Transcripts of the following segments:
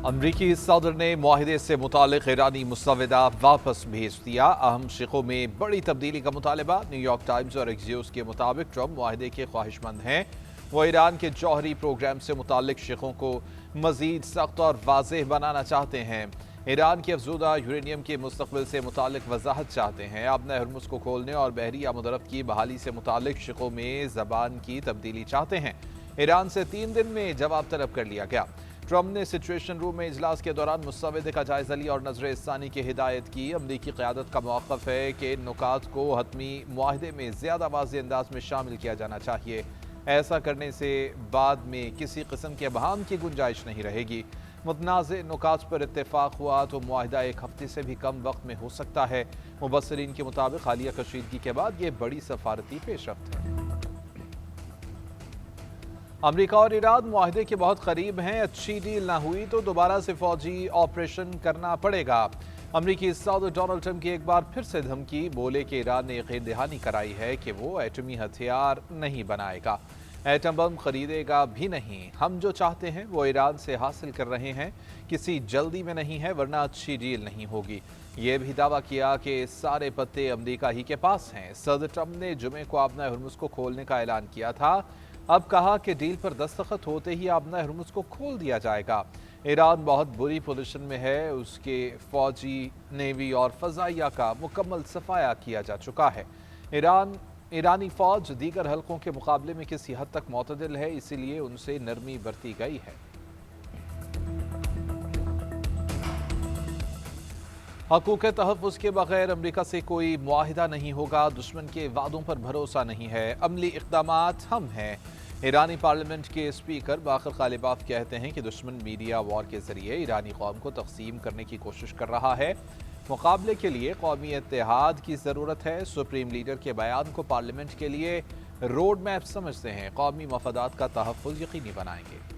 अमरीकी सदर ने मुआहिदे से मुतालिक ईरानी मुसव्वदा वापस भेज दिया। अहम शिकों में बड़ी तब्दीली का मुतालबा। न्यूयॉर्क टाइम्स और एक्सियोस के मुताबिक ट्रंप मुआहिदे के ख्वाहिशमंद हैं। वो ईरान के जौहरी प्रोग्राम से मुतालिक शिकों को मजीद सख्त और वाज़ेह बनाना चाहते हैं। ईरान की अफजूदा यूरेनियम के मुस्तकबिल से मुतालिक वजाहत चाहते हैं। आबना हरमुज को खोलने और बहरी आमदरफ्त की बहाली से मुतालिक शिकों में ज़बान की तब्दीली चाहते हैं। ईरान से 3 दिन में जवाब तलब कर लिया गया। ट्रंप ने सिचुएशन रूम में इजलास के दौरान मुसव्वदे का जायजा लिया और नजर इस्तानी की हिदायत की। अमरीकी क़यादत का मौक़िफ़ है कि इन नुकात को हतमी मुआहिदे में ज़्यादा वाज़ेह अंदाज में शामिल किया जाना चाहिए। ऐसा करने से बाद में किसी किस्म के अबहाम की गुंजाइश नहीं रहेगी। मुतनाज़ नुकात पर इत्तेफाक हुआ तो मुआहिदा 1 हफ्ते से भी कम वक्त में हो सकता है। मुबस्सरीन के मुताबिक हालिया कशीदगी के बाद ये बड़ी सफारती पेशरफ्त है। अमरीका और ईरान मुआहिदे के बहुत करीब हैं। अच्छी डील ना हुई तो दोबारा से फौजी ऑपरेशन करना पड़ेगा। अमरीकी सदर डोनाल्ड ट्रंप की एक बार फिर से धमकी। बोले कि ईरान ने यकीन दहानी कराई है कि वो एटमी हथियार नहीं बनाएगा, एटम बम खरीदेगा भी नहीं। हम जो चाहते हैं वो ईरान से हासिल कर रहे हैं, किसी जल्दी में नहीं है, वरना अच्छी डील नहीं होगी। ये भी दावा किया कि सारे पत्ते अमरीका ही के पास हैं। सदर ट्रंप ने जुमे को आबना हरमुज को खोलने का ऐलान किया था। अब कहा कि डील पर दस्तखत होते ही आबना हरमुज को खोल दिया जाएगा। ईरान बहुत बुरी पोजीशन में है। उसके फौजी, नेवी और फजाइया का मुकम्मल सफाया किया जा चुका है। ईरानी फौज दीगर हलकों के मुकाबले में किसी हद तक मोतदिल है, इसीलिए उनसे नरमी बरती गई है। हकूक़ तहफ़्फ़ुज़ के बगैर अमरीका से कोई मुआहिदा नहीं होगा। दुश्मन के वादों पर भरोसा नहीं है। अमली इक़दामात हम हैं। ईरानी पार्लियामेंट के स्पीकर बाकर ग़ालिबाफ कहते हैं कि दुश्मन मीडिया वॉर के जरिए ईरानी कौम को तक़सीम करने की कोशिश कर रहा है। मुकाबले के लिए कौमी इत्तेहाद की ज़रूरत है। सुप्रीम लीडर के बयान को पार्लियामेंट के लिए रोड मैप समझते हैं। कौमी मफादात का तहफ़्फ़ुज़ यकीनी बनाएंगे।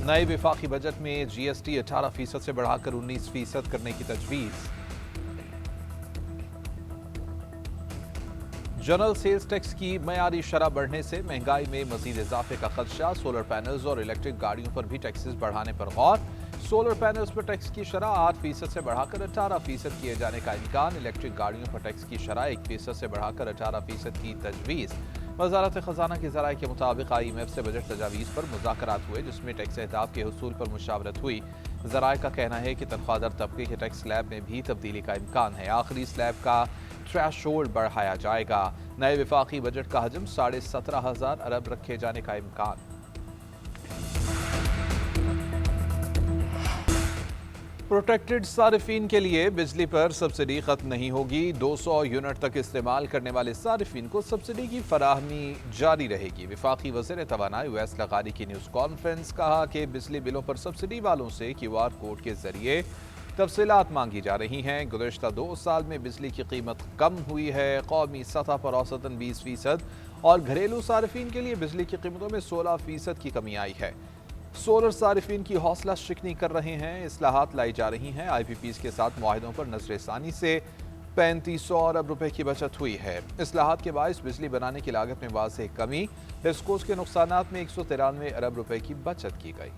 नए वफाकी बजट में GST 18% से बढ़ाकर 19% करने की तजवीज़। जनरल सेल्स टैक्स की मयारी शरह बढ़ने से महंगाई में मजीद इजाफे का खदशा। सोलर पैनल्स और इलेक्ट्रिक गाड़ियों पर भी टैक्सेस बढ़ाने पर गौर। सोलर पैनल्स पर टैक्स की शरह 8% से बढ़ाकर 18% किए जाने का इम्कान। इलेक्ट्रिक गाड़ियों पर टैक्स की शरह 1% से बढ़ाकर 18% की तजवीज़। वज़ारत ख़ज़ाना के ज़राए के मुताबिक IMF से बजट तजावीज़ पर मुज़ाकरात हुए, जिसमें टैक्स अहदाफ के हुसूल पर मुशावरत हुई। ज़राए का कहना है कि तनख्वाहदार तबके के टैक्स स्लैब में भी तब्दीली का इम्कान है। आखिरी स्लैब का थ्रेशोल्ड बढ़ाया जाएगा। नए वफाकी बजट का हजम 17,500 अरब रखे जाने का इम्कान। प्रोटेक्टेड सारिफीन के लिए बिजली पर सब्सिडी खत्म नहीं होगी। 200 यूनिट तक इस्तेमाल करने वाले सारिफीन को सब्सिडी की फराहमी जारी रहेगी। वफाकी वज़ीर तवानाई उवैस लगानी की न्यूज़ कॉन्फ्रेंस। कहा कि बिजली बिलों पर सब्सिडी वालों से QR कोड के जरिए तफसीलात मांगी जा रही हैं। गुज़श्ता 2 साल में बिजली की कीमत कम हुई है। कौमी सतह पर औसतन 20% और घरेलू सारिफीन के लिए बिजली की कीमतों में 16% की कमी आई है। सोलर सारिफीन की हौसला शिकनी कर रहे हैं। इस्लाहात लाई जा रही हैं। IPPs के साथ मुआहिदों पर नजरसानी से 3500 अरब रुपए की बचत हुई है। इस्लाहात के बायस बिजली बनाने की लागत में वाज़ेह कमी। लेस्कोस के नुकसानात में 193 अरब रुपए की बचत की गई।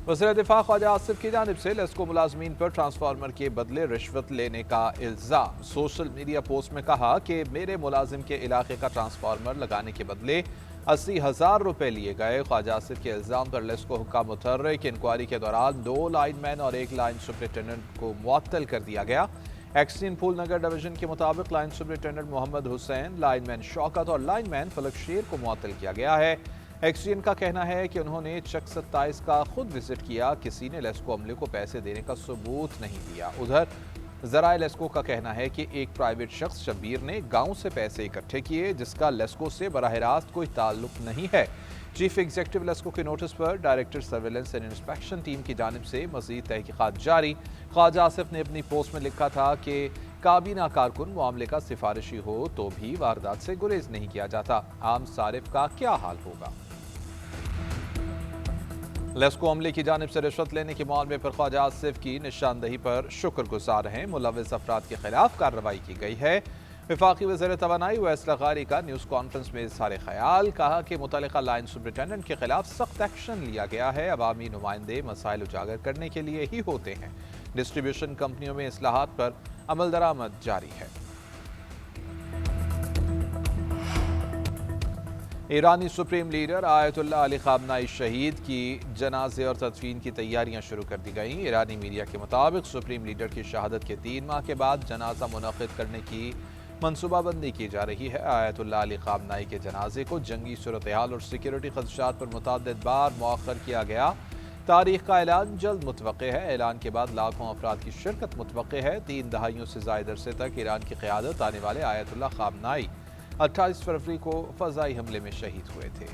वज़ीर दिफा ख्वाजा आसिफ की जानिब से लेस्को मुलाजमीन पर ट्रांसफार्मर के बदले रिश्वत लेने का इल्ज़ाम। सोशल मीडिया पोस्ट में कहा कि मेरे मुलाजिम के इलाके का ट्रांसफार्मर लगाने के बदले 80,000 रुपए लिए गए। ख्वाजा आसिफ के इल्ज़ाम पर लेस्को हुक्काम मुतहर्रिक की इंक्वायरी के दौरान 2 लाइनमैन और 1 लाइन सुपरिटेंडेंट को मुअत्तल कर दिया गया। एक्सचेंज पूल नगर डिवीजन के मुताबिक line superintendent Mohammad Hussain, lineman Shaukat और लाइनमैन फलक शेर को मुअत्तल किया गया है। एक्सचेंज का कहना है कि उन्होंने चक 27 का खुद विजिट किया। किसी ने लेस्को अमले को पैसे देने का सबूत नहीं दिया। उधर ज़राए लेस्को का कहना है कि एक प्राइवेट शख्स शब्बीर ने गांव से पैसे इकट्ठे किए, जिसका लेस्को से बराह रास्त कोई ताल्लुक नहीं है। चीफ एग्जीक्यूटिव लेस्को के नोटिस पर director surveillance and inspection team की जानिब से मज़ीद तहकीकात जारी। ख्वाजा आसिफ ने अपनी पोस्ट में लिखा था कि काबीना कारकुन मामले का सिफारिशी हो तो भी वारदात से गुरेज नहीं किया जाता। आम सारिफ का क्या हाल होगा। लेस्को अमले की जानिब से रिश्वत लेने के मामले पर ख्वाजा आसिफ की निशानदही पर शुक्रगुजार हैं। मुलव्विस अफराद के खिलाफ कार्रवाई की गई है। वफाकी वज़ीर तवानाई उवैस लग़ारी का न्यूज़ कॉन्फ्रेंस में इज़हार ख़याल, कहा कि मुतल्लिक़ा लाइन सुपरिटेंडेंट के खिलाफ सख्त एक्शन लिया गया है। अवामी नुमाइंदे मसाइल उजागर करने के लिए ही होते हैं। डिस्ट्रीब्यूशन कंपनियों में इस्लाहात पर अमल दरामद जारी है। ईरानी सुप्रीम लीडर आयतुल्लाह अली ख़ामनाई शहीद की जनाजे और तदफीन की तैयारियां शुरू कर दी गईं। ईरानी मीडिया के मुताबिक सुप्रीम लीडर की शहादत के 3 माह के बाद जनाजा मुनक़िद करने की मनसूबाबंदी की जा रही है। आयतुल्लाह अली ख़ामनाई के जनाजे को जंगी सूरत हाल और सिक्योरिटी खदशात पर मुतअद्दिद बार मौख़र किया गया। तारीख का ऐलान जल्द मुतवक्के है। ऐलान के बाद लाखों अफराद की शिरकत मुतवक्के है। 3 दहाइयों से ज़ायद अरसे तक ईरान की क़यादत आने वाले आयतुल्लाह ख़ामनाई 28 फरवरी को फ़ज़ाई हमले में शहीद हुए थे।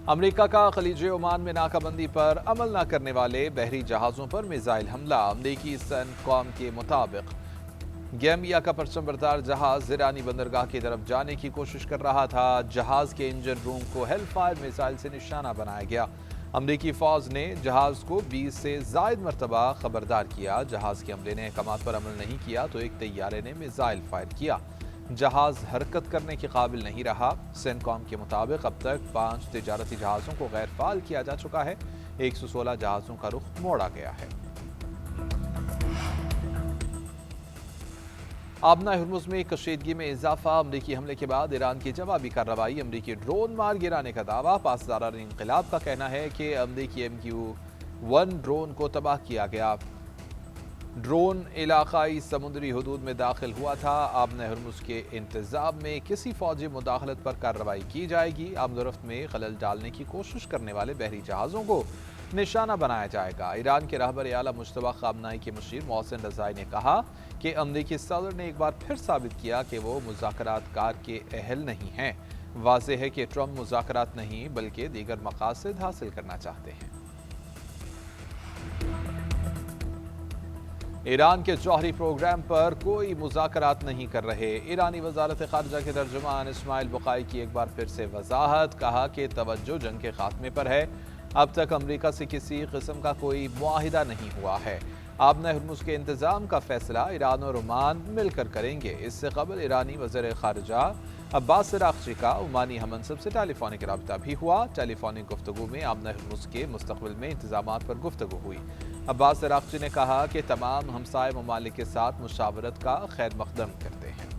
अमरीका का खलीज ओमान में नाकाबंदी पर अमल न करने वाले बहरी जहाज़ों पर मिसाइल हमला। अमरीकी सेंटकॉम के मुताबिक गैम्बिया का परचम बरदार जहाज़ ईरानी बंदरगाह की तरफ जाने की कोशिश कर रहा था। जहाज़ के इंजन रूम को हेलफायर मिसाइल से निशाना बनाया गया। अमरीकी फ़ौज ने जहाज़ को 20 से ज़ायद मरतबा खबरदार किया। जहाज़ के अमले ने अहकामात पर अमल नहीं किया तो एक तैयारे ने मिसाइल फायर किया। जहाज़ हरकत करने के काबिल नहीं रहा। सेंटकॉम के मुताबिक अब तक 5 तिजारती जहाज़ों को गैर फाल किया जा चुका है। 116 जहाज़ों का रुख मोड़ा गया है। आबना हुर्मुज़ में कशीदगी में इजाफा। अमरीकी हमले के बाद ईरान की जवाबी कार्रवाई। अमरीकी ड्रोन मार गिराने का दावा। पासदार इंक़िलाब का कहना है कि अमरीकी MQ-1 ड्रोन को तबाह किया गया। ड्रोन इलाकाई समुद्री हदूद में दाखिल हुआ था। आबना हुर्मुज़ के इंतज़ाम में किसी फ़ौजी मुदाखलत पर कार्रवाई की जाएगी। आमदोरफ्त में खलल डालने की कोशिश करने वाले बहरी जहाज़ों को निशाना बनाया जाएगा। ईरान के रहबर आला मुश्तबा ख़ामनाई के मुशीर मोहसिन रज़ाई ने कहा कि अमरीकी सदर ने एक बार फिर साबित किया कि वो मुज़ाकरातकार के अहल नहीं हैं। वाज़ेह है कि ट्रंप मुज़ाकरात नहीं बल्कि दीगर मकासद हासिल करना चाहते हैं। ईरान के जौहरी प्रोग्राम पर कोई मुज़ाकरात नहीं कर रहे। ईरानी वज़ारत ख़ारिजा के तर्जुमान इस्माइल बुक़ाई की एक बार फिर से वज़ाहत। कहा कि तवज्जो जंग के खात्मे पर है। अब तक अमरीका से किसी किस्म का कोई मुआहिदा नहीं हुआ है। आबना हुर्मुज़ के इंतज़ाम का फैसला ईरान और ओमान मिलकर करेंगे। इससे कबल ईरानी वज़ीर ख़ारिजा अब्बास अराग़ची का ओमानी हमनसब से टेलीफोनिक रब्ता भी हुआ। टेलीफोनिक गुफ्तगू में आबना हुर्मुज़ के मुस्तक़बिल में इंतज़ामात पर गुफ्तगू हुई। अब्बास अराग़ची ने कहा कि तमाम हमसाय ममालिक के साथ मुशावरत का खैर मक़दम करते हैं।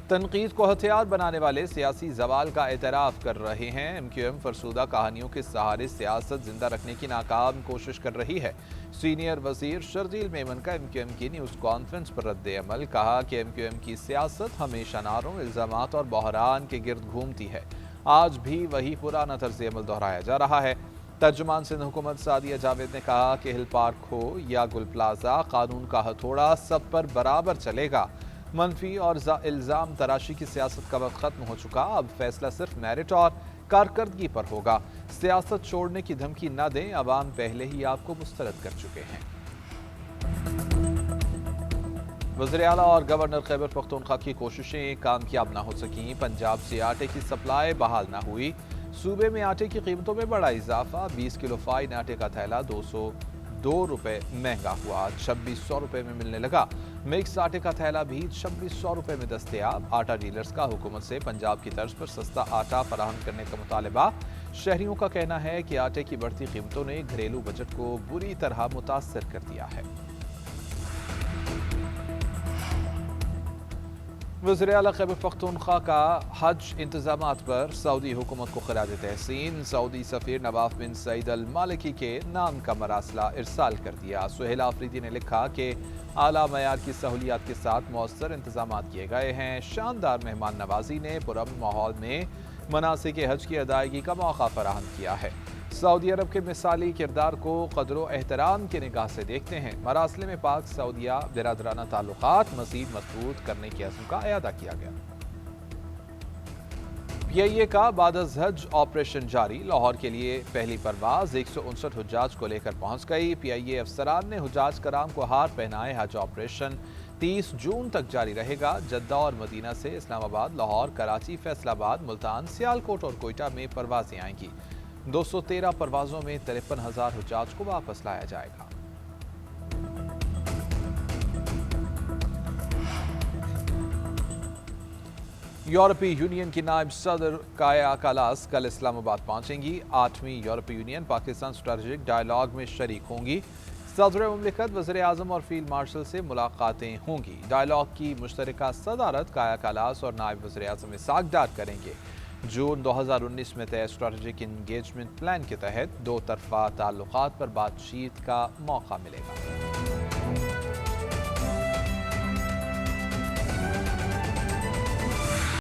तनकीद को हथियार बनाने वाले सियासी जवाल का एतराफ़ कर रहे हैं। MQM फरसूदा कहानियों के सहारे सियासत जिंदा रखने की नाकाम कोशिश कर रही है। सीनियर वज़ीर शर्जील मेमन का MQM की न्यूज़ कॉन्फ्रेंस पर रद्द अमल। कहा कि MQM की सियासत हमेशा नारों, इल्ज़ामात और बहरान के गिर्द घूमती है। आज भी वही पुराना तर्ज़ अमल दोहराया जा रहा है। तर्जुमान सिंध हुकूमत सादिया जावेद ने कहा कि हिल पार्क हो या गुल प्लाजा, कानून का हथौड़ा सब पर बराबर चलेगा। मनफी और इल्ज़ाम तराशी की सियासत का वक्त ख़त्म हो चुका। अब फैसला सिर्फ मेरिट और कारकर्दगी पर होगा। सियासत छोड़ने की धमकी न दें, अवाम पहले ही आपको मुस्तरद कर चुके हैं। वज़ीर आला और गवर्नर खैबर पख्तूनख्वा की कोशिशें कामयाब न हो सकीं। पंजाब से आटे की सप्लाई बहाल न हुई। सूबे में आटे की कीमतों में बड़ा इजाफा। 20 किलो फाइन आटे का थैला 202 रुपये महंगा हुआ। 2600 रुपये में मिलने लगा। मिक्स आटे का थैला भी 2600 रुपये में दस्तयाब। आटा डीलर्स का हुकूमत से पंजाब की तर्ज पर सस्ता आटा फराहम करने का मुतालबा। शहरियों का कहना है कि आटे की बढ़ती कीमतों ने घरेलू बजट को बुरी तरह मुतासर कर दिया है। वज़ीर आला खैबर पख्तूनख्वा का हज इंतजामात पर सऊदी हुकूमत को खिराज तहसीन। सऊदी सफ़ीर नवाफ बिन सईद अल मालिकी के नाम का मरासला इरसाल कर दिया। सुहेल आफरीदी ने लिखा कि आला मयार की सहूलियात के साथ मौसर इंतजामात किए गए हैं। शानदार मेहमान नवाजी ने पुरअमन माहौल में मनासिक हज की अदायगी का मौका फराहम किया है। सऊदी अरब के मिसाली किरदार को क़द्र एहतराम की निगाह से देखते हैं। मरासले में पाक सऊदिया बिरादराना ताल्लुकात मज़ीद मजबूत करने के अज़्म का अयादा किया गया। PIA का बादज़ हज ऑपरेशन जारी। लाहौर के लिए पहली परवाज़ 159 हुज्जाज को लेकर पहुँच गई। PIA अफसरान ने हुज्जाज कराम को हार पहनाए। हज ऑपरेशन 30 जून तक जारी रहेगा। जद्दा और मदीना से इस्लामाबाद, लाहौर, कराची, फैसलाबाद, मुल्तान, सियालकोट और कोयटा में परवाजें आएंगी। 213 परवाजों में 53,000 हुज्जाज को वापस लाया जाएगा। यूरोपीय यूनियन की नायब सदर काया कालास कल इस्लामाबाद पहुंचेंगी। 8वीं यूरोपीय यूनियन पाकिस्तान स्ट्रेटेजिक डायलॉग में शरीक होंगी। सदर मुमलिकत वज़ीर आज़म और फील्ड मार्शल से मुलाकातें होंगी। डायलॉग की मुश्तरका सदारत काया कालास और नायब वज़ीर आज़म इसाक डार करेंगे। जून 2019 में तय स्ट्रेटेजिक इंगेजमेंट प्लान के तहत दो तरफा ताल्लुकात पर बातचीत का मौका मिलेगा।